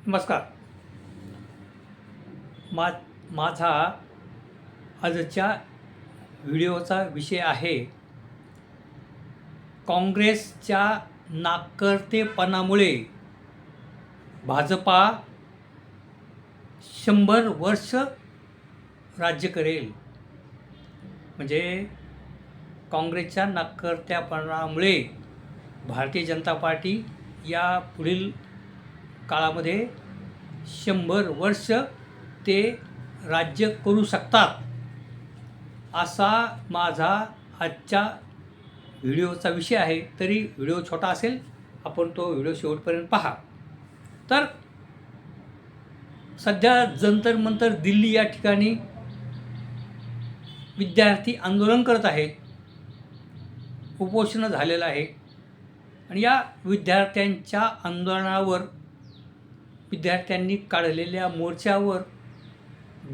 नमस्कार. मा माझा आजच्या व्हिडिओचा विषय आहे काँग्रेसच्या नाकर्तेपणामुळे भाजपा 100 वर्ष राज्य करेल. म्हणजे काँग्रेसच्या नाकर्तेपणामुळे भारतीय जनता पार्टी या पुढील काळामध्ये 100 वर्ष ते राज्य करू शकतात, असा माझा आजच्या व्हिडिओचा विषय आहे. तरी व्हिडिओ छोटा असेल, आपण तो व्हिडिओ शेवटपर्यंत पहा. तर सध्या जंतर मंतर दिल्ली या ठिकाणी विद्यार्थी आंदोलन करत आहेत, उपोषण झालेलं आहे. आणि या विद्यार्थ्यांच्या आंदोलनावर, विद्यार्थ्यांनी काढलेल्या मोर्चावर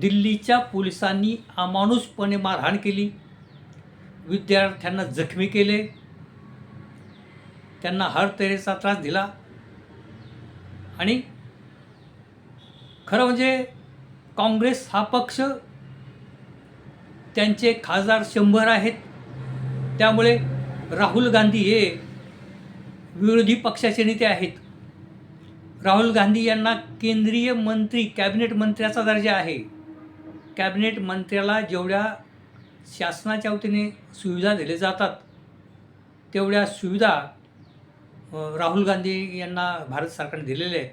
दिल्लीच्या पोलिसांनी अमानुषपणे मारहाण केली, विद्यार्थ्यांना जखमी केले, त्यांना हर तऱ्हेचा त्रास दिला. आणि खरं म्हणजे काँग्रेस हा पक्ष, त्यांचे खासदार 100 आहेत. त्यामुळे राहुल गांधी हे विरोधी पक्षाचे नेते आहेत. राहुल गांधी यांना केंद्रीय मंत्री, कॅबिनेट मंत्र्याचा दर्जा आहे. कॅबिनेट मंत्र्याला जेवढ्या शासनाच्या वतीने सुविधा दिल्या जातात, तेवढ्या सुविधा राहुल गांधी यांना भारत सरकारने दिलेल्या आहेत.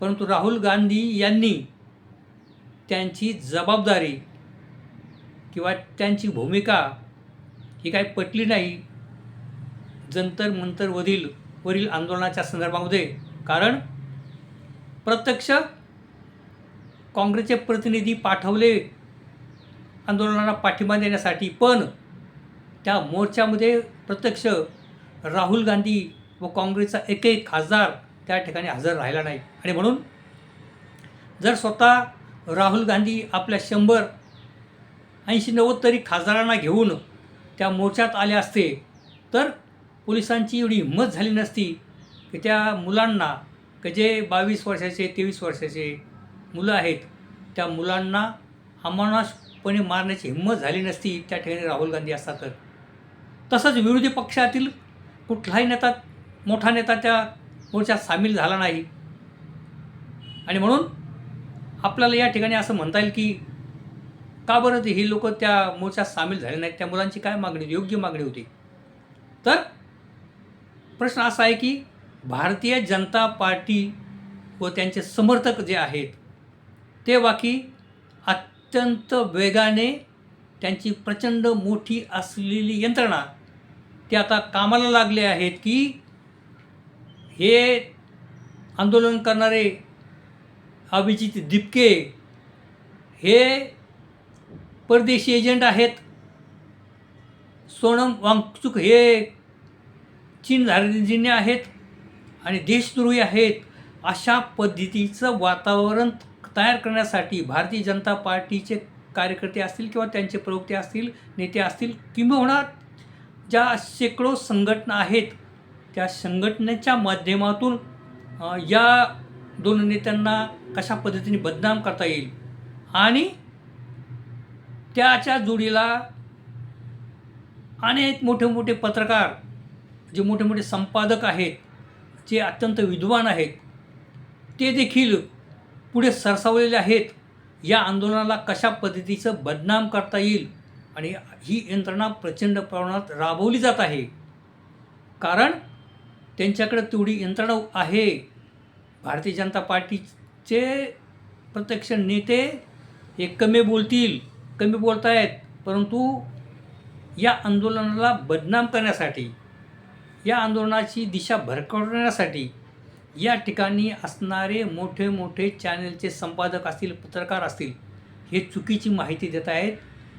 परंतु राहुल गांधी यांनी त्यांची जबाबदारी किंवा त्यांची भूमिका ही काही पटली नाही जंतर मंतरवरील आंदोलनाच्या संदर्भामध्ये. कारण प्रत्यक्ष काँग्रेसचे प्रतिनिधी पाठवले आंदोलनाला पाठिंबा देण्यासाठी, पण त्या मोर्चामध्ये प्रत्यक्ष राहुल गांधी व काँग्रेसचा एकही खासदार त्या ठिकाणी हजर राहिला नाही. आणि म्हणून जर स्वतः राहुल गांधी आपल्या 100, 80, 90 तरी खासदारांना घेऊन त्या मोर्चात आले असते, तर पोलिसांची एवढी हिंमत झाली नसती की त्या मुलांना, की जे 22 वर्षाचे 23 वर्षाचे मुलं आहेत, त्या मुलांना अमानुषपणे मारण्याची हिंमत झाली नसती त्या ठिकाणी राहुल गांधी असतात. तर तसंच विरोधी पक्षातील कुठलाही नेता, मोठा नेता त्या मोर्चात सामील झाला नाही. आणि म्हणून आपल्याला या ठिकाणी असं म्हणता येईल की का बरं ही लोक त्या मोर्चात सामील झाले नाहीत? त्या मुलांची काय मागणी होती? योग्य मागणी होती. तर प्रश्न असा आहे की भारतीय जनता पार्टी व त्यांचे समर्थक जे आहेत, ते बाकी अत्यंत वेगाने त्यांची प्रचंड मोठी असलेली यंत्रणा ते आता कामाला लागले आहेत की हे आंदोलन करणारे अभिजित दिपके हे परदेशी एजंट आहेत, सोनम वांगचुक हे चीन धार्जिणे आहेत आणि देशद्रोही आहेत. अशा पद्धतीचं वातावरण तयार करण्यासाठी भारतीय जनता पार्टीचे कार्यकर्ते असतील किंवा त्यांचे प्रवक्ते असतील, नेते असतील, किंबहुना ज्या शेकडो संघटना आहेत, त्या संघटनेच्या माध्यमातून या दोन नेत्यांना कशा पद्धतीने बदनाम करता येईल आणि त्याच्या जोडीला अनेक मोठे मोठे पत्रकार, जे मोठे मोठे संपादक आहेत, जे अत्यंत विद्वान आहेत, ते देखील पुढे सरसावलेले आहेत. या आंदोलनाला कशा पद्धतीचं बदनाम करता येईल आणि ही यंत्रणा प्रचंड प्रमाणात राबवली जात आहे. कारण त्यांच्याकडे तेवढी यंत्रणा आहे. भारतीय जनता पार्टीचे प्रत्यक्ष नेते हे कमी बोलत आहेत, परंतु या आंदोलनाला बदनाम करण्यासाठी, या आंदोलनाची दिशा भरकवण्यासाठी या ठिकाणी असणारे मोठे मोठे चॅनलचे संपादक असतील, पत्रकार असतील, हे चुकीची माहिती देत आहेत.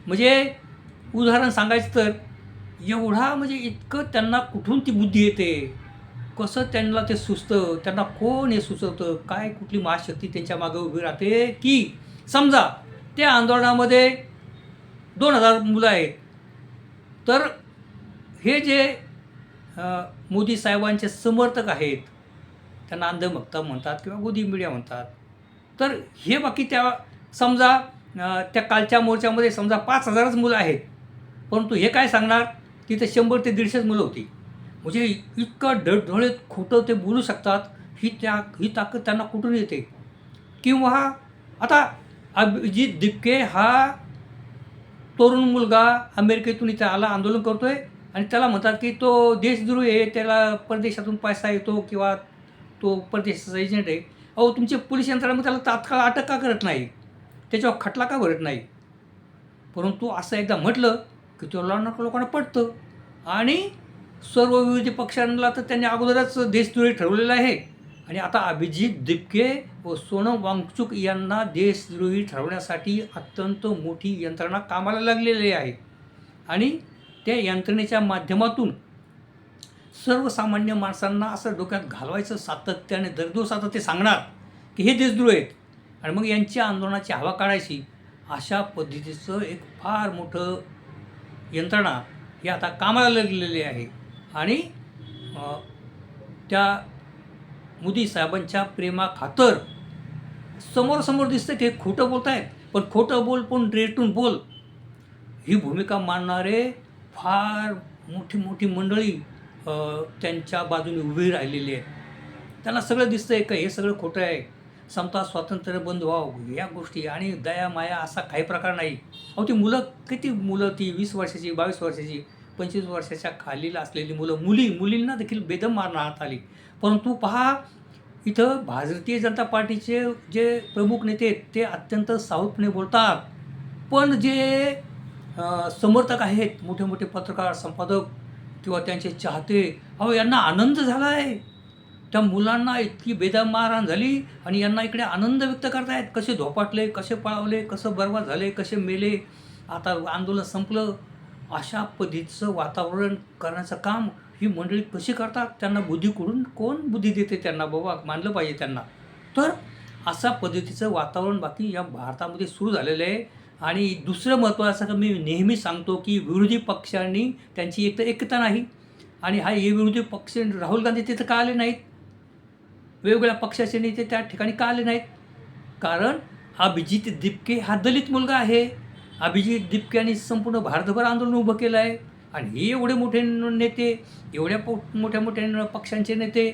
म्हणजे उदाहरण सांगायचं तर एवढा, म्हणजे इतकं त्यांना कुठून ती बुद्धी येते, कसं त्यांना ते सुचतं, त्यांना कोण हे सुचवतं, काय कुठली महाशक्ती त्यांच्या मागे उभी राहते की समजा त्या आंदोलनामध्ये 2000 मुलं आहेत, तर हे जे मोदी साहेबांचे समर्थक आहेत, त्यांना अंधभक्त म्हणतात किंवा गोदी मीडिया म्हणतात. तर हे बाकी त्या समजा त्या कालच्या मोर्चामध्ये समजा 5,000च मुलं आहेत. परंतु हे काय सांगणार, तिथे 100 ते 150च मुलं होती. म्हणजे इतकं डळडळीत खोटं ते बोलू शकतात, ही ताकद त्यांना कुठून येते? किंवा आता अभिजित दिपके हा तरुण मुलगा अमेरिकेतून इथे आला, आंदोलन करतोय आणि त्याला म्हणतात की तो देशद्रोही आहे, त्याला परदेशातून पैसा येतो किंवा तो परदेशाचा एजंट आहे. अहो, तुमचे पोलीस यंत्रणा मग त्याला तात्काळ अटक का करत नाही? त्याच्यावर खटला का भरत नाही? परंतु असं एकदा म्हटलं की तो लोकांना पटतं आणि सर्व विरोधी पक्षांना तर त्यांनी अगोदरच देशद्रोही ठरवलेलं आहे आणि आता अभिजित दिपके व सोनम वांगचुक यांना देशद्रोही ठरवण्यासाठी अत्यंत मोठी यंत्रणा कामाला लागलेली आहे आणि त्या यंत्रणेच्या माध्यमातून सर्वसामान्य माणसांना असं डोक्यात घालवायचं सातत्याने दरदिवस आता ते सांगणार की हे देशद्रोही आहेत आणि मग यांच्या आंदोलनाची हवा काढायची. अशा पद्धतीचं एक फार मोठं यंत्रणा ही आता कामाला लागलेली आहे आणि त्या मोदी साहेबांच्या प्रेमाखातर समोरासमोर दिसतं की खोटं बोलत आहेत, पण खोटं बोल पण रेटून बोल ही भूमिका मांडणारे फार मोठी मोठी मंडळी त्यांच्या बाजूने उभी राहिलेली आहे. त्यांना सगळं दिसतं आहे का हे सगळं खोटं आहे, समता स्वातंत्र्य बंद व्हावं या गोष्टी आणि दया माया असा काही प्रकार नाही. अहो, ती मुलं किती मुलं, ती 20 वर्षाची, 22 वर्षाची, 25 वर्षाच्या खालील असलेली मुलं, मुलींना देखील बेदम मारण्यात आली. परंतु पहा, इथं भारतीय जनता पार्टीचे जे प्रमुख नेते आहेत ते अत्यंत सावधपणे बोलतात, पण जे समर्थक आहेत, मोठे मोठे पत्रकार, संपादक किंवा त्यांचे चाहते, अहो यांना आनंद झाला आहे. त्या मुलांना इतकी बेदम मारहाण झाली आणि यांना इकडे आनंद व्यक्त करतायत. कसे धोपाटले, कसे पळावले, कसं बर्बाद झाले, कसे मेले, आता आंदोलन संपलं. अशा पद्धतीचं वातावरण करण्याचं काम ही मंडळी कशी करतात? त्यांना बुद्धी कोण बुद्धी देते त्यांना? बाबा मानलं पाहिजे त्यांना. तर अशा पद्धतीचं वातावरण बाकी या भारतामध्ये सुरू झालेलं आहे. आणि दुसरं महत्त्वाचं मी नेहमी सांगतो की विरोधी पक्षांनी त्यांची एकता नाही आणि हे विरोधी पक्ष राहुल गांधी तिथं का आले नाहीत? वेगवेगळ्या पक्षाचे नेते त्या ठिकाणी का आले नाहीत? कारण अभिजित दिपके हा दलित मुलगा आहे. अभिजित दिपकेने संपूर्ण भारतभर आंदोलन उभं केलं आहे आणि हे एवढे मोठे नेते, एवढ्या मोठ्या मोठ्या पक्षांचे नेते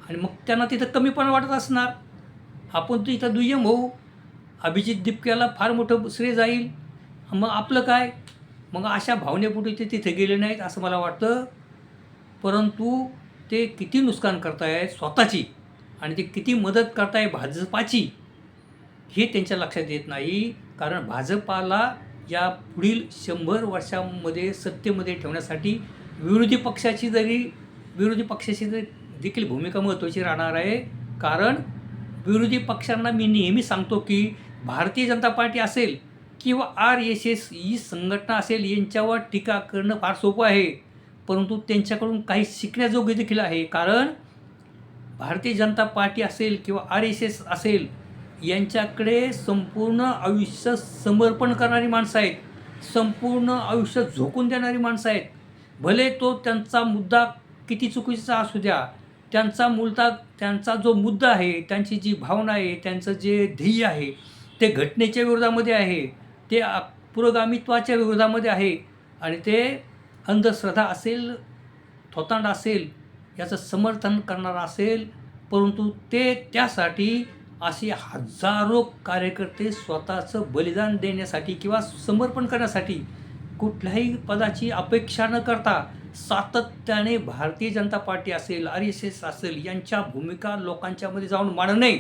आणि मग त्यांना तिथं कमीपणा वाटत असणार. आपण तर इथं दुय्यम होऊ, अभिजित दिपक्याला फार मोठं श्रेय जाईल, मग आपलं काय? मग अशा भावनेपोटी ते तिथे गेले नाहीत असं मला वाटतं. परंतु ते किती नुकसान करतायत स्वतःची आणि ते किती मदत करताय भाजपाची हे त्यांच्या लक्षात येत नाही. कारण भाजपाला या पुढील 100 वर्षांमध्ये सत्तेमध्ये ठेवण्यासाठी विरोधी पक्षाची देखील भूमिका महत्त्वाची राहणार आहे. कारण विरोधी पक्षांना मी नेहमी सांगतो की भारतीय जनता पार्टी असेल किंवा RSS ही संघटना असेल, यांच्यावर टीका करणं फार सोपं आहे, परंतु त्यांच्याकडून काही शिकण्याजोगे देखील आहे. कारण भारतीय जनता पार्टी असेल किंवा RSS असेल, यांच्याकडे संपूर्ण आयुष्य समर्पण करणारी माणसं आहेत, संपूर्ण आयुष्य झोकून देणारी माणसं आहेत. भले तो त्यांचा मुद्दा किती चुकीचा असू द्या, त्यांचा जो मुद्दा आहे, त्यांची जी भावना आहे, त्यांचं जे ध्येय आहे ते घटनेच्या विरोधामध्ये आहे, ते पुरोगामित्वाच्या विरोधामध्ये आहे आणि ते अंधश्रद्धा असेल, थोतांड असेल, याचं समर्थन करणारा असेल. परंतु ते त्यासाठी असे हजारो कार्यकर्ते स्वतःचं बलिदान देण्यासाठी किंवा समर्पण करण्यासाठी कुठल्याही पदाची अपेक्षा न करता सातत्याने भारतीय जनता पार्टी असेल, RSS असेल, यांच्या भूमिका लोकांच्यामध्ये जाऊन मांडणे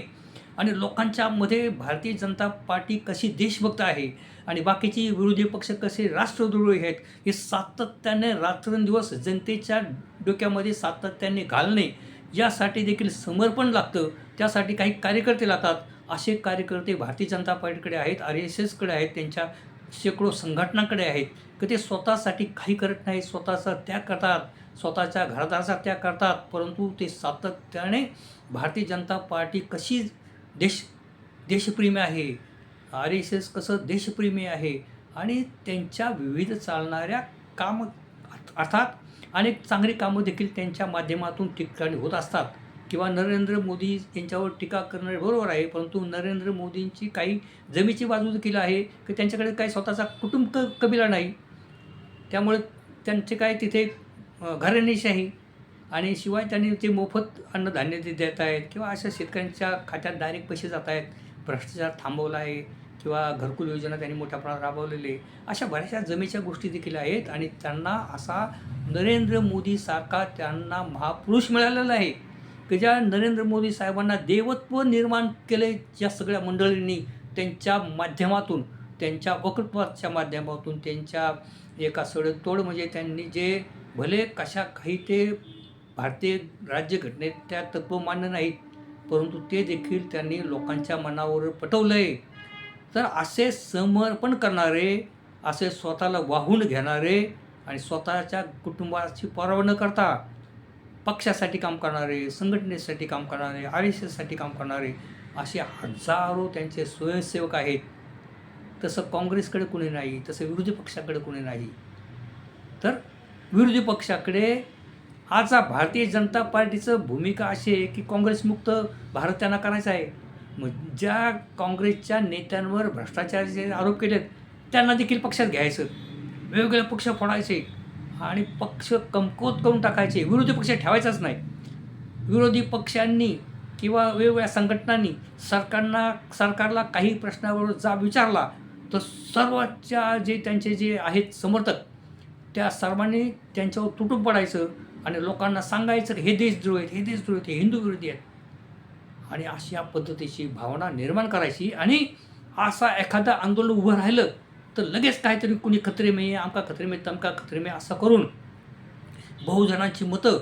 आणि लोकांच्यामध्ये भारतीय जनता पार्टी कशी देशभक्त आहे आणि बाकीची विरोधी पक्ष कसे राष्ट्रद्रोही आहेत हे सातत्याने रात्रंदिवस जनतेच्या डोक्यामध्ये सातत्याने घालणे, यासाठी देखील समर्पण लागतं. त्यासाठी काही कार्यकर्ते लागतात. असे कार्यकर्ते भारतीय जनता पार्टीकडे आहेत, RSSकडे आहेत, त्यांच्या शेकडो संघटनांकडे आहेत की ते स्वतःसाठी काही करत नाही, स्वतःचा त्याग करतात, स्वतःच्या घरादाराचा त्याग करतात. परंतु ते सातत्याने भारतीय जनता पार्टी कशी देशप्रेमी आहे, RSS कसं देशप्रेमी आहे आणि त्यांच्या विविध चालणाऱ्या अर्थात अनेक चांगली कामं देखील त्यांच्या माध्यमातून ठिकठिकाणी होत असतात. किंवा नरेंद्र मोदी यांच्यावर टीका करणारे बरोबर आहे, परंतु नरेंद्र मोदींची काही जमेची बाजू देखील आहे की त्यांच्याकडे काही स्वतःचा कबिला नाही. त्यामुळे त्यांचे काय तिथे घराणेशाही आणि शिवाय त्यांनी ते मोफत अन्नधान्य ते देत आहेत किंवा अशा शेतकऱ्यांच्या खात्यात डायरेक्ट पैसे जात आहेत. भ्रष्टाचार थांबवला आहे किंवा घरकुल योजना त्यांनी मोठ्या प्रमाणात राबवलेली आहे. अशा बऱ्याचशा जमेच्या गोष्टी देखील आहेत आणि त्यांना असा नरेंद्र मोदीसारखा त्यांना महापुरुष मिळालेला आहे की ज्या नरेंद्र मोदी साहेबांना देवत्व निर्माण केले ज्या सगळ्या मंडळींनी त्यांच्या माध्यमातून, त्यांच्या वक्तृत्वाच्या माध्यमातून, त्यांच्या एका सडेतोड म्हणजे त्यांनी जे भले कशा काही ते भारतीय राज्यघटनेत त्या तत्त्व मान्य नाहीत, परंतु ते देखील त्यांनी लोकांच्या मनावर पटवलं आहे. तर असे समर्पण करणारे, असे स्वतःला वाहून घेणारे आणि स्वतःच्या कुटुंबाची पर्वा न करता पक्षासाठी काम करणारे, संघटनेसाठी काम करणारे, RSSसाठी काम करणारे असे हजारो त्यांचे स्वयंसेवक आहेत. तसं काँग्रेसकडे कुणी नाही, तसं विरोधी पक्षाकडे कुणी नाही. तर विरोधी पक्षाकडे आजचा भारतीय जनता पार्टीचं भूमिका अशी आहे की काँग्रेसमुक्त भारत त्यांना करायचा आहे. मग ज्या काँग्रेसच्या नेत्यांवर भ्रष्टाचाराचे आरोप केलेत त्यांना देखील पक्षात घ्यायचं, वेगवेगळे पक्ष फोडायचे आणि पक्ष कमकुवत करून टाकायचे. विरोधी पक्ष ठेवायचाच नाही. विरोधी पक्षांनी किंवा वेगवेगळ्या संघटनांनी सरकारला काही प्रश्नावर जाब विचारला तर सर्वच्या जे त्यांचे जे आहेत समर्थक त्या सर्वांनी त्यांच्यावर तुटून पडायचं आणि लोकांना सांगायचं की हे देशद्रोही आहेत, हे देशद्रोही आहेत, हे हिंदू विरोधी आहेत आणि अशा पद्धतीची भावना निर्माण करायची. आणि असा एखादा आंदोलन उभं राहिलं तर लगेच काहीतरी कुणी खतरे में, आमका खतरे में, तमका खतरे में असं करून बहुजनांची मतं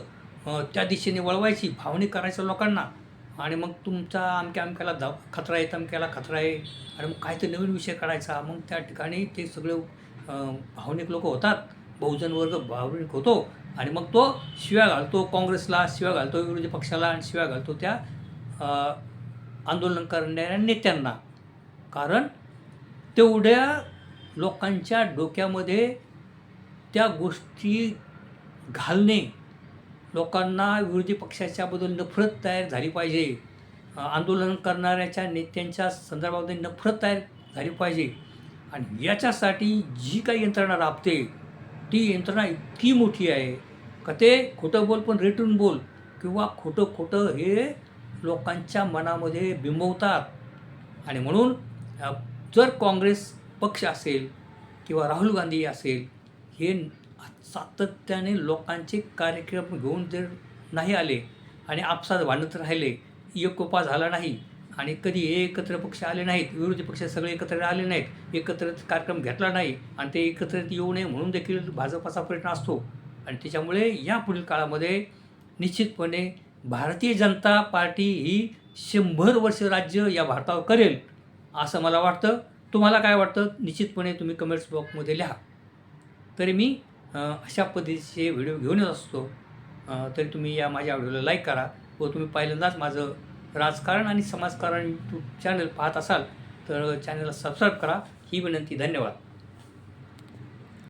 त्या दिशेने वळवायची, भावनिक करायचं लोकांना आणि मग तुमचा अमक्याला खतरा आहे, तमक्याला खतरा आहे आणि मग काहीतरी नवीन विषय काढायचा. मग त्या ठिकाणी ते सगळे भावनिक लोक होतात, बहुजन वर्ग भावनिक होतो आणि मग तो शिव्या घालतो काँग्रेसला, शिव्या घालतो विरोधी पक्षाला आणि शिव्या घालतो त्या आंदोलन करणाऱ्या नेत्यांना. कारण तेवढ्या लोकांच्या डोक्यामध्ये त्या गोष्टी घालणे, लोकांना विरोधी पक्षाच्याबद्दल नफरत तयार झाली पाहिजे, आंदोलन करणाऱ्याच्या नेत्यांच्या संदर्भामध्ये नफरत तयार झाली पाहिजे आणि याच्यासाठी जी काही यंत्रणा राबते ती यंत्रणा इतकी मोठी आहे का ते खोटं बोल पण रेटून बोल किंवा खोटं हे लोकांच्या मनामध्ये बिंबवतात. आणि म्हणून जर काँग्रेस पक्ष असेल किंवा राहुल गांधी असेल, हे सातत्याने लोकांचे कार्यक्रम घेऊन जर नाही आले आणि आपसात भांडत राहिले, एकोपा झाला नाही आणि कधी एकत्र पक्ष आले नाहीत, विरोधी पक्ष सगळे एकत्र आले नाहीत, एकत्र कार्यक्रम घेतला नाही आणि ते एकत्रित येऊ नये म्हणून देखील भाजपाचा प्रयत्न असतो. आणि त्याच्यामुळे या पुढील काळामध्ये निश्चितपणे भारतीय जनता पार्टी ही 100 वर्ष राज्य या भारतावर करेल असं मला वाटतं. तुम्हाला काय वाटतं निश्चितपणे तुम्ही कमेंट्स बॉक्समध्ये लिहा. तरी मी अशा पद्धतीचे व्हिडिओ घेऊन येत असतो. तरी तुम्ही या माझ्या व्हिडिओला लाईक करा व तुम्ही पहिल्यांदाच माझं राजकारण आणि समाजकारण यूट्यूब चॅनल पाहत असाल तर चॅनलला सबस्क्राईब करा ही विनंती. धन्यवाद.